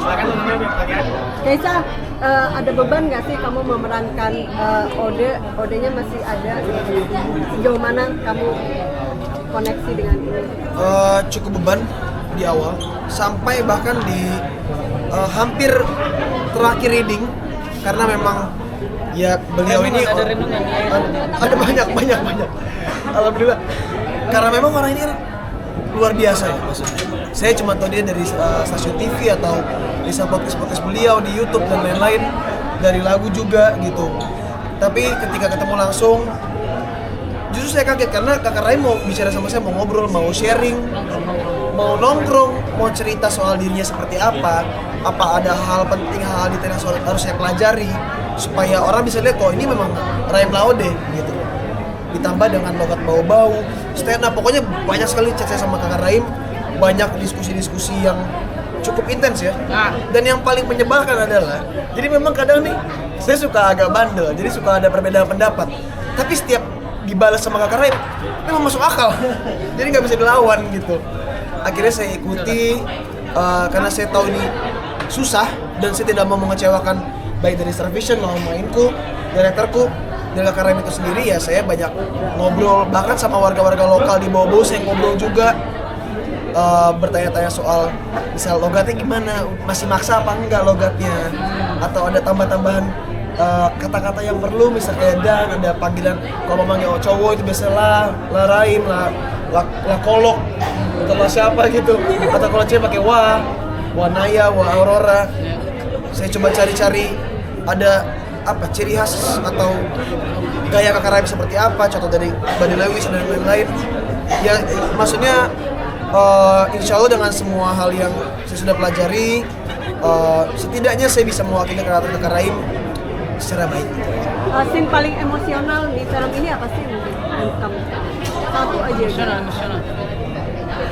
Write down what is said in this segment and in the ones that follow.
Silakan teman-teman. Kaisa, ada beban nggak sih kamu memerankan Ode-nya masih ada? Sejauh mana kamu koneksi dengan ini? Cukup beban di awal, sampai bahkan di hampir terakhir reading, karena memang ya beliau ini ada banyak. Alhamdulillah, karena memang orang ini kan luar biasa ya maksudnya. Saya cuma tahu dia dari stasiun TV atau di podcast beliau di YouTube dan lain-lain, dari lagu juga gitu. Tapi ketika ketemu langsung, justru saya kaget karena Kakak Raim mau bicara sama saya, mau ngobrol, mau sharing, mau nongkrong, mau cerita soal dirinya seperti apa ada hal penting, hal detail yang harus saya pelajari supaya orang bisa lihat kok ini memang Raim Laode gitu. Ditambah dengan logat bau-bau, stand up, pokoknya banyak sekali chat saya sama Kakak Raim, banyak diskusi-diskusi yang cukup intens ya. Dan yang paling menyebalkan adalah, jadi memang kadang nih saya suka agak bandel, jadi suka ada perbedaan pendapat. Tapi setiap dibalas sama Kakak Raim, memang masuk akal. Jadi nggak bisa dilawan gitu. Akhirnya saya ikuti karena saya tahu ini susah dan saya tidak mau mengecewakan baik dari Star Vision, mainku, direkturku, dan Kakak Raim itu sendiri. Ya saya banyak ngobrol, bahkan sama warga-warga lokal di bawah-bawah saya ngobrol juga, bertanya-tanya soal misal logatnya gimana, masih maksa apa enggak logatnya, atau ada tambah-tambahan kata-kata yang perlu, misalnya dan ada panggilan kalau memanggil cowok itu biasa lah Raim, lah kolok, atau lah siapa gitu, atau kalau cewek pakai wah Naya, wah Aurora. Saya coba cari-cari ada apa ciri khas atau gaya Kakak Raim seperti apa, contoh dari body language dan lain-lain. Ya maksudnya insya Allah dengan semua hal yang saya sudah pelajari, setidaknya saya bisa mewakili karakter Kakak Raim secara baik. Scene paling emosional di film ini apa sih menurut kamu? Satu aja. Emosional.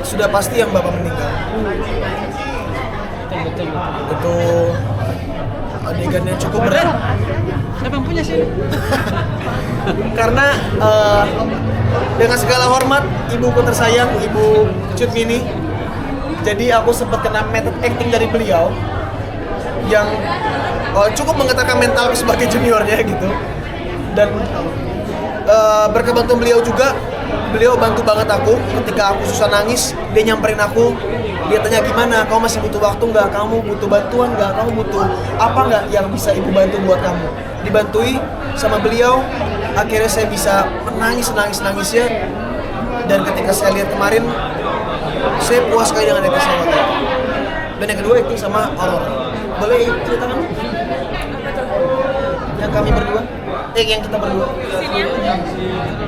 Sudah pasti yang Bapak meninggal. Betul. Itu adegan yang cukup berat. Siapa yang punya sih? Karena dengan segala hormat ibuku tersayang, Ibu Cut Mini, jadi aku sempat kena method acting dari beliau yang cukup menggetarkan mental sebagai juniornya gitu. Dan berkat bantuan beliau juga, beliau bantu banget aku ketika aku susah nangis. Dia nyamperin aku, dia tanya gimana, kamu masih butuh waktu nggak, kamu butuh bantuan nggak, kamu butuh apa nggak yang bisa ibu bantu buat kamu. Dibantui sama beliau, akhirnya saya bisa menangis ya. Dan ketika saya lihat kemarin, saya puas sekali dengan acting saya. Dan yang kedua acting sama Aurora. Boleh ceritakan? Yang kami berdua, yang kita berdua.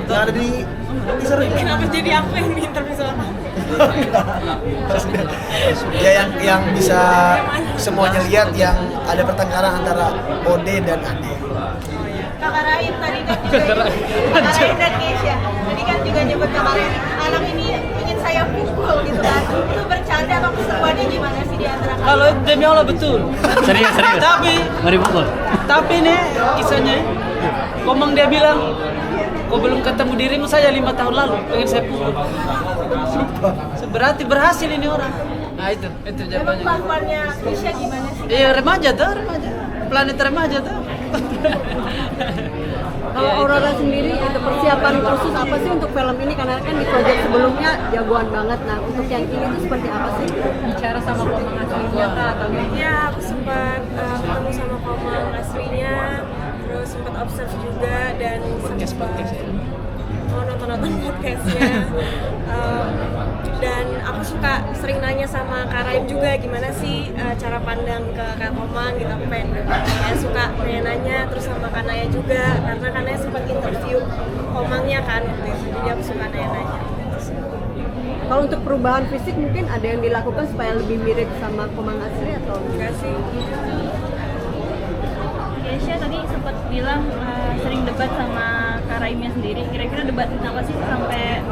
Yang ada di sering. Kenapa jadi aku yang diinterview sama kamu? Ya yang bisa semuanya lihat, yang ada pertengkaran antara Ode dan Ade. Kakak Raim tadi kan juga Kakak Raim dan Keisha tadi kan juga nyebut Kakak Raim, anak ini ingin saya pukul gitu kan. Itu bercanda atau keseruannya gimana sih di antara kalian? Kalau demi Allah betul. Serius. Mari pukul. Tapi nih kisahnya, Komang dia bilang, kau belum ketemu dirimu saya 5 tahun lalu, pengen saya pukul. Berarti berhasil ini orang. Nah itu Emang jawabannya. kelakuannya Keisha gimana sih? Iya remaja. Planet remaja tuh. Kalau Aurora sendiri untuk persiapan khusus apa sih untuk film ini? Karena kan di proyek sebelumnya jagoan banget. Nah untuk yang ini tuh seperti apa sih? Bicara sama Komang aslinya atau gimana? Ya aku sempat ketemu sama Komang aslinya, terus sempat observe juga dan sempat nonton podcastnya. Dan aku suka sering nanya sama Kak Raim juga gimana sih cara pandang ke Kak Komang gitu. Aku kayak suka nanya-nanya, terus sama Kak Naya juga, karena Kak Naya sempat interview Komangnya kan gitu. Jadi aku suka nanya-nanya. Kalau untuk perubahan fisik mungkin ada yang dilakukan supaya lebih mirip sama Komang asli atau Enggak sih. Keisha tadi sempat bilang sering debat sama Kak Raimnya sendiri. Kira-kira debat kenapa sih sampai?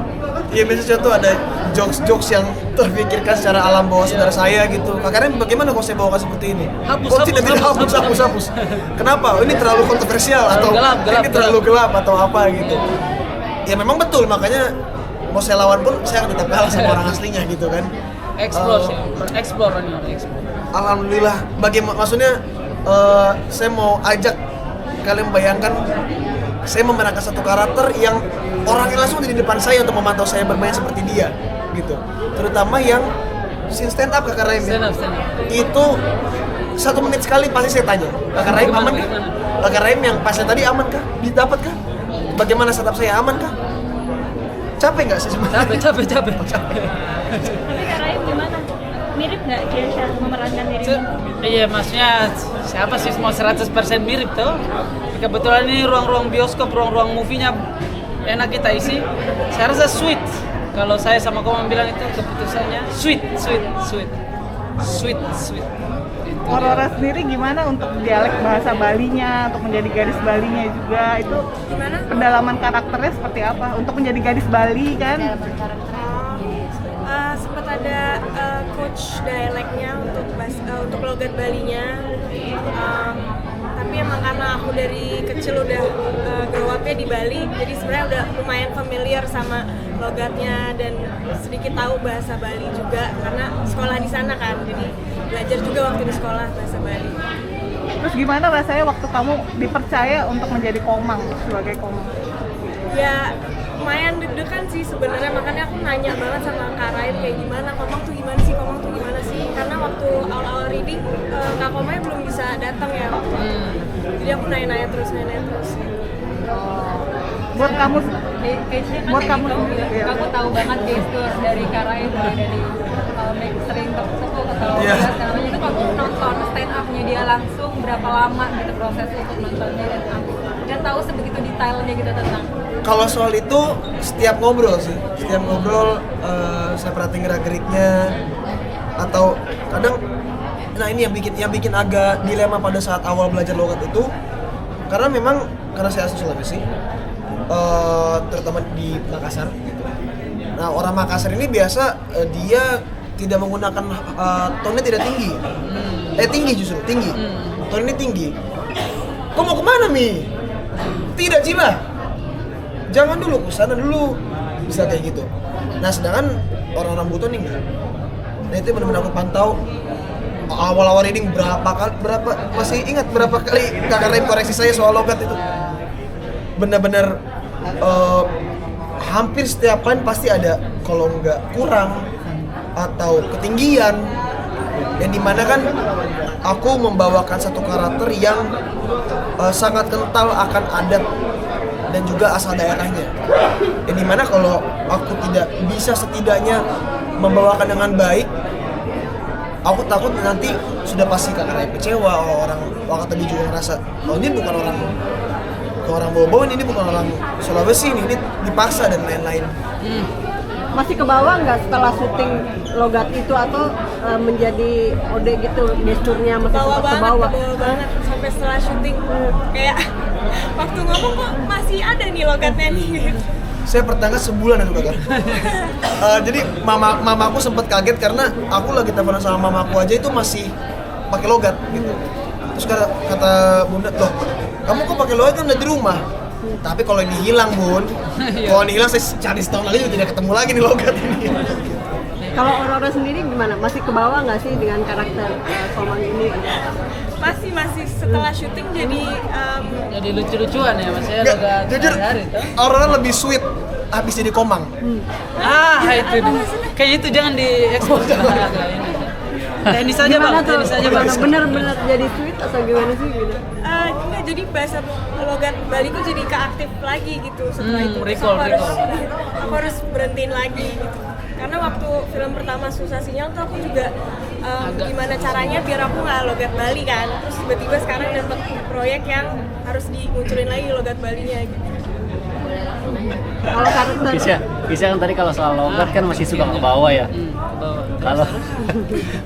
Iya biasanya tuh ada jokes yang terpikirkan secara alam bawah saudara saya gitu. Kakaknya bagaimana kalau saya bawakan seperti ini? Hapus. Kenapa? Ini terlalu kontroversial atau gelap, ini terlalu gelap atau apa gitu? Ya memang betul, makanya mau saya lawan pun saya akan tetap kalah sama orang aslinya gitu kan. Explore. alhamdulillah. Maksudnya saya mau ajak kalian bayangkan saya memerankan satu karakter yang orangnya langsung di depan saya untuk memantau saya bermain seperti dia gitu. Terutama yang scene stand up Kakak Raim. Stand up. Itu 1 menit sekali pasti saya tanya, Kakak Raim aman kah? Kakak Raim yang pasnya tadi aman kah? Didapat kah? Bagaimana setup saya aman kah? Capek nggak sih sebenarnya? Capek. Tapi Kak Raim gimana? Mirip nggak Kesha memerankan dirimu? Iya, maksudnya siapa sih mau 100% mirip tuh? Kebetulan ini ruang-ruang bioskop, ruang-ruang movie-nya enak kita isi. Saya rasa sweet. Kalau saya sama Komang bilang itu keputusannya sweet. Aurora sendiri gimana untuk dialek bahasa Balinya, untuk menjadi gadis Balinya juga itu Gimana? pendalaman karakternya seperti apa? Untuk menjadi gadis Bali kan? Sempat ada coach dialeknya untuk logat Balinya. Tapi emang karena aku dari kecil udah grow up-nya di Bali, jadi sebenarnya udah lumayan familiar sama logatnya dan sedikit tahu bahasa Bali juga karena sekolah di sana kan, jadi belajar juga waktu di sekolah bahasa Bali. Terus gimana rasanya waktu kamu dipercaya untuk menjadi Komang, sebagai Komang? Ya lumayan deg-degan sih sebenarnya, makanya aku nanya banget sama Kak Raim kayak gimana, Komang tuh gimana sih, karena waktu awal-awal reading Kak Komangnya belum bisa datang ya waktu itu. Jadi aku nanya terus. Buat kamu, Buat kamu, iya. kamu tahu banget gestur dari Kak Raim, mulai dari sering tepuk atau Iya. segala macam. Itu kamu nonton stand up-nya dia langsung berapa lama gitu proses untuk nontonnya dan tahu sebegitu detailnya gitu tentang. Kalau soal itu setiap ngobrol saya perhatiin gerak-geriknya atau kadang nah ini yang bikin agak dilema pada saat awal belajar logat itu karena saya asli Sulawesi, terutama di Makassar gitu. Nah orang Makassar ini biasa dia tidak menggunakan tone-nya tidak tinggi, tinggi. Tone ini tinggi. Kau mau kemana Mi? Tidak Cila. Jangan dulu, kesana dulu. Bisa kayak gitu. Nah sedangkan orang-orang Buton ini enggak. Nah itu benar-benar aku pantau awal-awal reading masih ingat berapa kali Kakak Raim koreksi saya soal logat itu. Benar-benar hampir setiap line pasti ada kalau enggak kurang atau ketinggian. Yang dimana kan aku membawakan satu karakter yang sangat kental akan adat dan juga asal daerahnya. Yang dimana kalau aku tidak bisa setidaknya membawakan dengan baik, aku takut nanti sudah pasti Kakak Raim kecewa, orang tadi juga ngerasa ini bukan orang Bobo, ini bukan orang Sulawesi, ini dipaksa dan lain-lain. Masih ke bawah nggak setelah syuting logat itu atau menjadi ode gitu gesturnya masih Bawa sempat ke bawah? banget sampai setelah syuting kayak waktu ngomong kok masih ada nih logatnya nih. Saya pertengah sebulan itu Kakak. Jadi mamaku sempat kaget karena aku lagi teleponan sama mamaku aja itu masih pakai logat gitu. Terus kata Bunda, loh kamu kok pakai logat kan udah di rumah? Tapi kalau ini hilang Bun, kalau ini hilang saya cari setahun lagi juga tidak ketemu lagi nih logat ini. Kalau Aurora sendiri gimana? Masih ke bawah nggak sih dengan karakter Komang ini? Masih setelah syuting jadi Jadi lucu-lucuan ya, maksudnya Nggak, logat jujur sehari-hari tuh. Aurora lebih sweet habis jadi Komang. Itu kayaknya itu jangan diekspos lah ini. Tenis aja Gimana bang, tuh? tenis aja bang. Bener-bener jadi sweet atau gimana sih gitu? enggak, jadi bahasa logat Bali ku jadi keaktif lagi gitu setelah itu. Terus recall. aku harus berhentiin lagi gitu. Karena waktu film pertama Susah Sinyal tuh aku juga gimana caranya biar aku nggak logat Bali kan. Terus tiba-tiba sekarang dapat proyek yang harus dimunculin lagi logat Balinya gitu. Kalau karakter Kisah kan tadi kalau soal logat kan masih suka ke bawah ya. Bawa.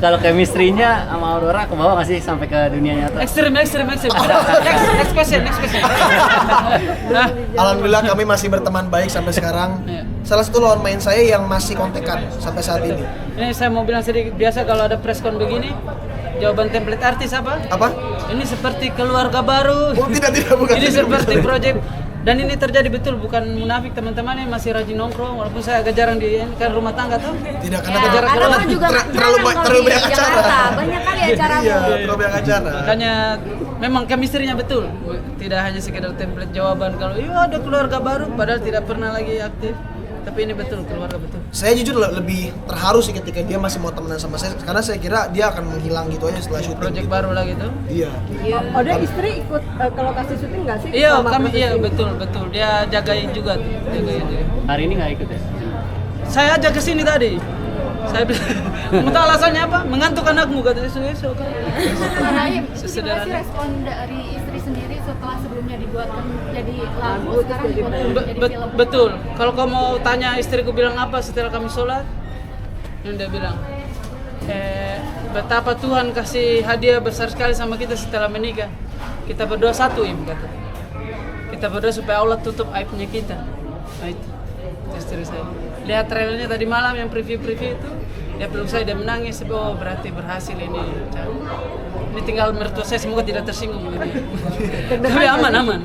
Kalau chemistry-nya sama Aurora ke bawah nggak sih sampai ke dunia nyata? Ekstrim. Next question. Nah, Alhamdulillah kami masih berteman baik sampai sekarang. Iya. Salah satu lawan main saya yang masih kontekan sampai saat ini. ini saya mau bilang sedikit, biasa kalau ada preskon begini, jawaban template artis apa? Apa? Ini seperti keluarga baru. Oh tidak bukan. Ini seperti proyek Dan ini terjadi betul, bukan munafik teman-teman yang masih rajin nongkrong walaupun saya agak jarang di kan rumah tangga tuh. Tidak, karena Ya, jarak karena keluar. kan juga terlalu banyak di acara. Jakarta. Banyak kali acaramu. Iya, terlalu banyak acara. Makanya memang chemistry-nya betul. Tidak hanya sekedar template jawaban kalau iya ada keluarga baru padahal tidak pernah lagi aktif. Tapi ini betul keluarga betul. Saya jujur lebih terharu sih ketika dia masih mau temenan sama saya, karena saya kira dia akan menghilang gitu aja setelah syuting. Project gitu. baru lagi tuh. Iya. Ada istri ikut ke lokasi syuting nggak sih? Iya, sama kami proses iya ini? betul. Dia jagain juga. Hari ini nggak ikut ya? Saya ajak ke sini tadi. Saya bilang, "Kamu tahu alasannya apa? Mengantuk anakmu," katanya. Esok kan. Raim, gimana sih Sesederhana. respon dari istri sendiri setelah sebelumnya dibuatkan jadi lagu, Lagu, sekarang terus dibuatkan jadi film? Betul. Kalau kamu mau tanya istriku bilang apa setelah kami sholat, yang dia bilang, betapa Tuhan kasih hadiah besar sekali sama kita setelah menikah. Kita berdoa satu, Im, kata. Kita berdoa supaya Allah tutup aibnya kita. Nah itu istri saya. Lihat trailernya tadi malam yang preview-preview itu, dia peluk saya, dia menangis. Oh berarti berhasil ini. Ini tinggal mertua saya semoga tidak tersinggung ini. Tapi aman.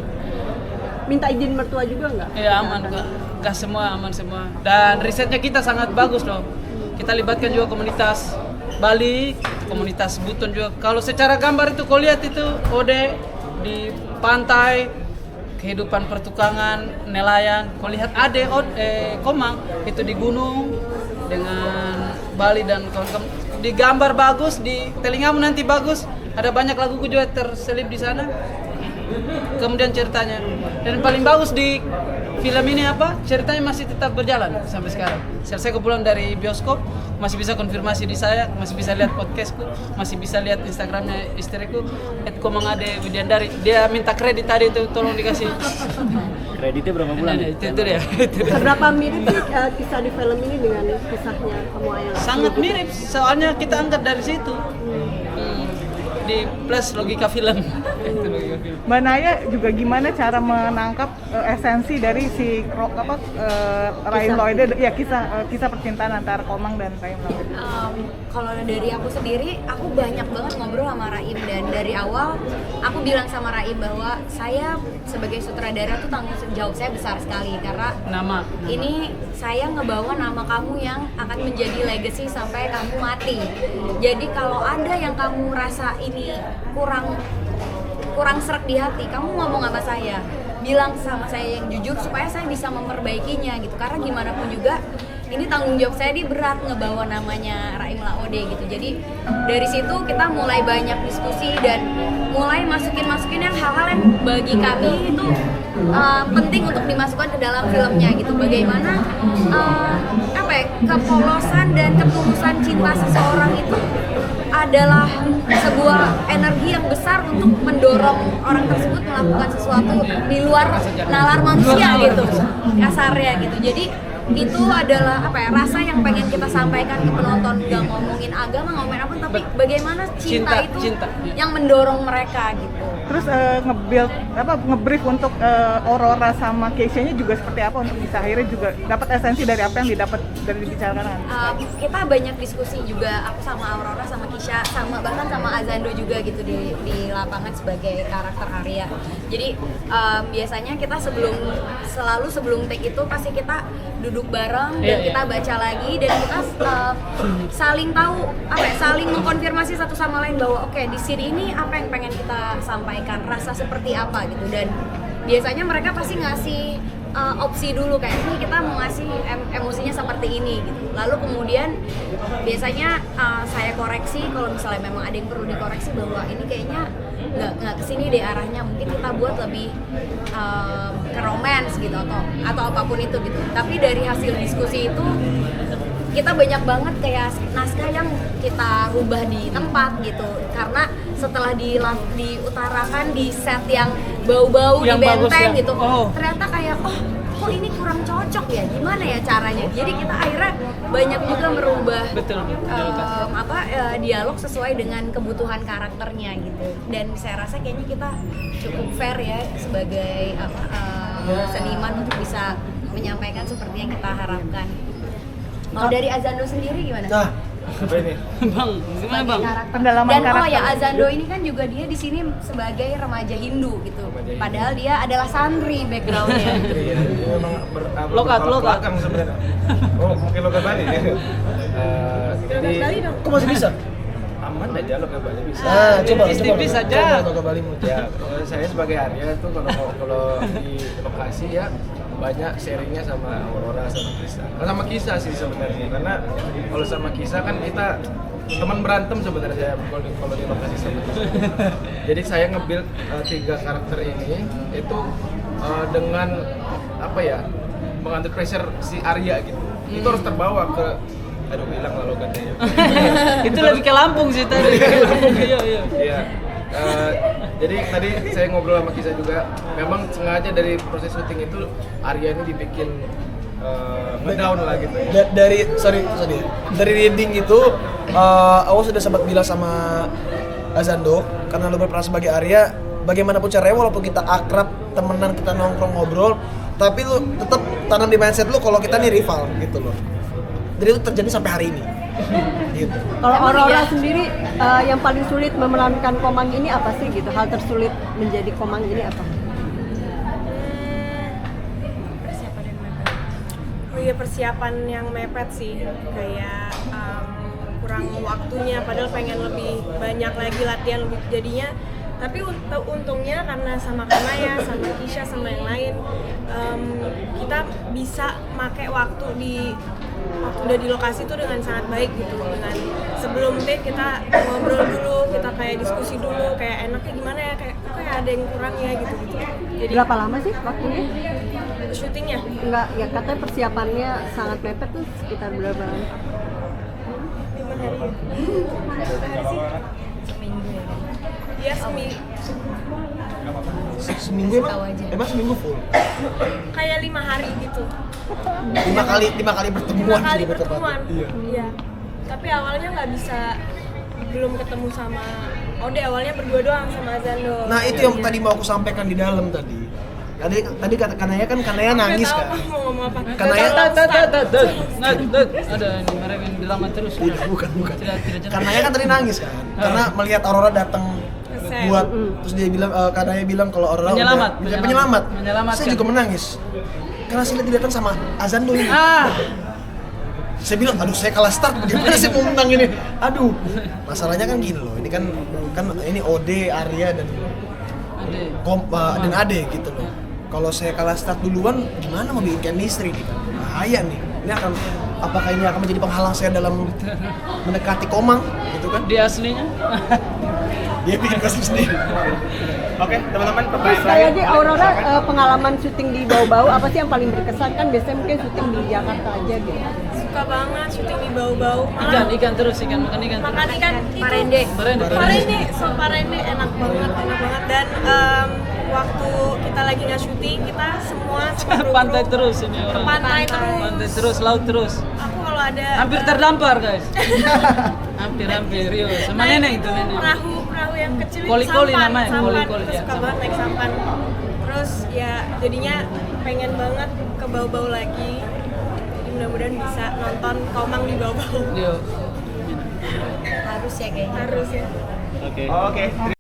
Minta izin mertua juga nggak? Ya aman kok, gas semua aman semua. Dan risetnya kita sangat bagus loh. Kita libatkan juga komunitas Bali, komunitas Buton juga. Kalau secara gambar itu kau lihat itu Ode di pantai, kehidupan pertukangan, nelayan. Kau lihat Komang itu di gunung dengan Bali dan kawan-kawan. Di gambar bagus, di telingamu nanti bagus. Ada banyak laguku juga terselip di sana. Kemudian ceritanya, dan paling bagus di film ini apa? Ceritanya masih tetap berjalan sampai sekarang. Selesai aku pulang dari bioskop, masih bisa konfirmasi di saya, masih bisa lihat podcastku, masih bisa lihat Instagramnya istriku, @komangade Widiandari. Dia minta kredit tadi itu, tolong dikasih. Kreditnya berapa bulan? Nah, itu dia. Seberapa mirip sih kisah di film ini dengan kisahnya kamu Ayang? Sangat mirip, soalnya kita angkat dari situ. Di plus logika film. Itu logika film. Mbak Naya juga gimana cara menangkap esensi dari si Raim Lloyd, ya kisah percintaan antara Komang dan Raim Lloyd? Kalau dari aku sendiri, aku banyak banget ngobrol sama Raim, dan dari awal aku bilang sama Raim bahwa saya sebagai sutradara tuh tanggung jawab saya besar sekali karena Nama. ini saya ngebawa nama kamu yang akan menjadi legacy sampai kamu mati. Jadi kalau ada yang kamu rasa ini kurang serak di hati, kamu ngomong sama saya, bilang sama saya yang jujur supaya saya bisa memperbaikinya gitu. Karena gimana pun juga ini tanggung jawab saya, ini berat ngebawa namanya Raim Laode gitu. Jadi dari situ kita mulai banyak diskusi dan mulai masukin yang hal-hal yang bagi kami itu penting untuk dimasukkan ke dalam filmnya gitu. Bagaimana kepolosan dan ketulusan cinta seseorang itu adalah sebuah energi yang besar untuk mendorong orang tersebut melakukan sesuatu di luar nalar manusia gitu, kasarnya gitu. Jadi itu adalah rasa yang pengen kita sampaikan ke penonton, gak ngomongin agama, ngomongin apa, tapi bagaimana cinta itu yang mendorong mereka gitu. Terus nge-brief untuk Aurora sama Keisha-nya juga seperti apa untuk bisa akhirnya juga dapat esensi dari apa yang didapat dari dibicarakan? Kita banyak diskusi juga, aku sama Aurora sama Keisha bahkan sama Azando juga gitu di lapangan sebagai karakter Arya. Jadi biasanya kita sebelum take itu pasti kita duduk bareng dan kita baca lagi dan kita saling tahu saling mengkonfirmasi satu sama lain bahwa oke, di scene ini apa yang pengen kita sampaikan, rasa seperti apa gitu. Dan biasanya mereka pasti ngasih opsi dulu kayak ini kita mau ngasih emosinya seperti ini gitu. Lalu kemudian biasanya saya koreksi kalau misalnya memang ada yang perlu dikoreksi bahwa ini kayaknya nggak kesini deh arahnya, mungkin kita buat lebih ke romance gitu atau apapun itu gitu. Tapi dari hasil diskusi itu kita banyak banget kayak naskah yang kita rubah di tempat gitu, karena setelah diutarakan di set yang bau-bau di benteng gitu, ternyata kayak kok ini kurang cocok ya, gimana ya caranya. Jadi kita akhirnya banyak juga merubah dialog sesuai dengan kebutuhan karakternya gitu. Dan saya rasa kayaknya kita cukup fair ya sebagai seniman untuk bisa menyampaikan seperti yang kita harapkan. Kalau dari Azando sendiri gimana? Nah, Apa ini? Bang, gimana Bang? Pendalaman Dan karakter. oh ya Azando ini kan juga dia di sini sebagai remaja Hindu gitu. Padahal dia adalah santri backgroundnya. Iya, memang Lokat. belakang sebenarnya. Oh, mungkin lokat Bali ya. Jadi Kok masih bisa? aman aja lokat Bali bisa. Tipis-tipis aja. Coba Bali mu. Ya, saya sebagai Arya tuh kalau di lokasi ya banyak sharingnya sama Aurora sama Kisah. Sama Kisah sih sebenarnya, karena kalau sama Kisah kan kita teman berantem sebenarnya kalau di lokasi sama Kisah. Jadi saya nge-build 3 karakter ini itu dengan apa ya, mengambil pressure si Arya gitu. Itu harus terbawa ke hilang lah logatnya. Itu lebih ke Lampung sih tadi. Iya. Iya. Jadi tadi saya ngobrol sama Kisah juga, memang sengaja dari proses syuting itu Arya ini dibikin ngedown lah gitu ya. Dari reading itu aku sudah sempat bilang sama Azando, karena lu berperan sebagai Arya, bagaimanapun caranya walaupun kita akrab, temenan, kita nongkrong ngobrol, tapi lu tetap tanam di mindset lu kalau kita nih rival gitu loh. Jadi itu terjadi sampai hari ini. Gitu. Kalau Aurora sendiri yang paling sulit memerankan Komang ini apa sih gitu? Hal tersulit menjadi Komang ini apa? Persiapan yang mepet. Oh iya, persiapan yang mepet sih, kayak kurang waktunya, padahal pengen lebih banyak lagi latihan lebih jadinya. Tapi untungnya karena sama Kanaya, sama Kisha, sama yang lain, kita bisa pakai waktu udah di lokasi itu dengan sangat baik gitu. Dengan sebelum take kita ngobrol dulu, kita kayak diskusi dulu, kayak enaknya gimana ya, kayak ada yang kurang ya gitu. Jadi Berapa lama sih waktunya? syutingnya Enggak, ya katanya persiapannya sangat mepet tuh sekitar berapa lama? 5 hari. Berapa hari sih? Seminggu ya. Iya, seminggu. Seminggu emang seminggu full. Kayak 5 hari gitu. 5 kali pertemuan. 5 kali gitu, pertemuan. Iya. Iya. Tapi awalnya nggak bisa, belum ketemu sama Ode, awalnya berdua doang sama Azando. Nah itu yang tadi mau aku sampaikan di dalam tadi. Tadi kata Kanaya kan, Kanaya nangis Nggak tahu kan. mau ngomong apa. Kanaya Ada ini mereka yang drama terus. Tidak, bukan. Tidak. Kanaya kan tadi nangis kan. Karena melihat Aurora datang Kesel. buat, terus dia bilang, Kanaya bilang kalau Aurora Penyelamat. udah penyelamat. Menyelamatkan. Saya juga menangis. Karena saya lihat dia datang sama Azando ini. Saya bilang, aduh saya kalah start, bagaimana sih mau menang ini? Aduh, masalahnya kan gini loh, ini kan ini Ode, Arya dan Ade gitu loh. Kalau saya kalah start duluan, gimana mau bikin chemistry nih kan? Bahaya nih. Apakah ini akan menjadi penghalang saya dalam mendekati Komang gitu kan? Dia aslinya. Dia bikin kasus sendiri. Oke, teman-teman, Terus pertanyaan sekali lagi Aurora, pengalaman syuting di Bau-Bau apa sih yang paling berkesan? Kan biasanya mungkin syuting di Jakarta aja gitu. Suka banget syuting di Bau-Bau. Ikan terus, makan ikan. Makan ikan itu. Parende. Sop parende enak banget. Dan waktu kita lagi nggak syuting, kita semua kru-kru Pantai terus ini orang. Pantai terus. Pantai terus, laut terus. Aku kalau ada Hampir terdampar guys. hampir Rio. Sama nenek itu nenek. perahu yang kecil itu Koli-koli sampan, namanya, sampan. koli-koli, Kita ya, suka sampan. banget naik sampan. Terus ya jadinya pengen banget ke Bau-Bau lagi. Jadi mudah-mudahan bisa nonton Komang di Bau-Bau. Rio. Harus ya kayaknya. Harus ya. Oke.